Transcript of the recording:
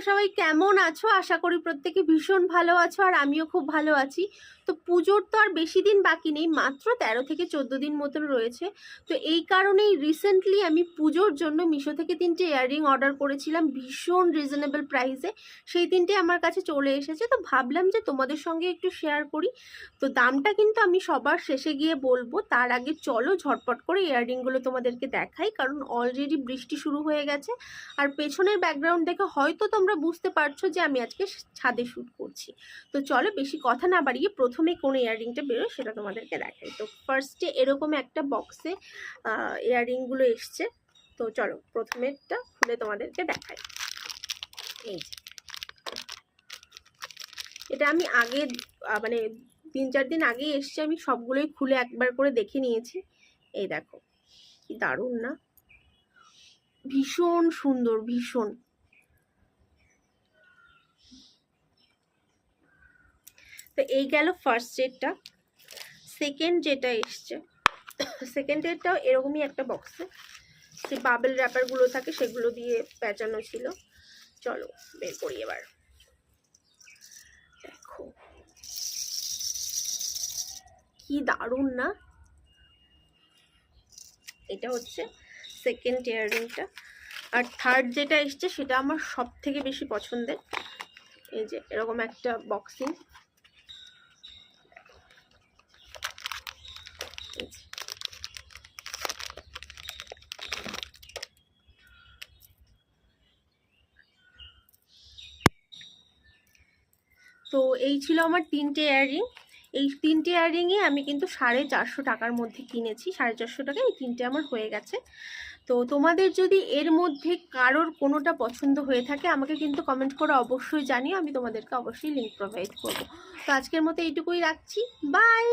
তোমরা সবাই কেমন আছো? আশা করি প্রত্যেকে ভীষণ ভালো আছো, আর আমিও খুব ভালো আছি। তো পুজোর তো আর বেশি দিন বাকি নেই, মাত্র 13 থেকে 14 দিন মতন রয়েছে। তো এই কারণেই রিসেন্টলি আমি পুজোর জন্য মিশো থেকে 3টে ইয়াররিং অর্ডার করেছিলাম ভীষণ রিজনেবল প্রাইসে। সেই 3টে আমার কাছে চলে এসেছে, তো ভাবলাম যে তোমাদের সঙ্গে একটু শেয়ার করি। তো দামটা কিন্তু আমি সবার শেষে গিয়ে বলবো, তার আগে চলো ঝটপট করে ইয়াররিংগুলো তোমাদেরকে দেখাই, কারণ অলরেডি বৃষ্টি শুরু হয়ে গেছে। আর পেছনের ব্যাকগ্রাউন্ড দেখে হয়তো তোমরা বুঝতে পারছো যে আমি আজকে ছাদে শ্যুট করছি। তো চলো বেশি কথা না বাড়িয়ে প্রথমে কোন ইয়াররিংটা বেরোয় সেটা তোমাদেরকে দেখাই। তো ফার্স্টে এরকম একটা বক্সে ইয়াররিংগুলো এসছে। তো চলো প্রথমেরটা খুলে তোমাদেরকে দেখাই। এই যে এটা আমি আগে মানে 3-4 দিন আগেই এসছে, আমি সবগুলোই খুলে একবার করে দেখে নিয়েছি। এই দেখো কি দারুণ না, ভীষণ সুন্দর ভীষণ। তো এই গেল ফার্স্ট সেটটা। সেকেন্ড যেটা এসছে, সেকেন্ড সেটটাও এরকমই একটা বক্সে, যে বাবেল র্যাপারগুলো থাকে সেগুলো দিয়ে পেঁচানো ছিল। চলো বের করি এবার। দেখো কি দারুণ না, এটা হচ্ছে সেকেন্ড ইয়াররিংটা। আর থার্ড যেটা এসছে সেটা আমার সব থেকে বেশি পছন্দের। এই যে এরকম একটা বক্সিং, তো এই ছিল আমার 3টে ইয়াররিং। এই 3টে ইয়াররিংয়ে আমি কিন্তু 450 টাকার মধ্যে কিনেছি। 450 টাকায় এই 3টে আমার হয়ে গেছে। তো তোমাদের যদি এর মধ্যে কারোর কোনোটা পছন্দ হয়ে থাকে আমাকে কিন্তু কমেন্ট করে অবশ্যই জানিও, আমি তোমাদেরকে অবশ্যই লিঙ্ক প্রোভাইড করবো। তো আজকের মতো এইটুকুই রাখছি, বাই।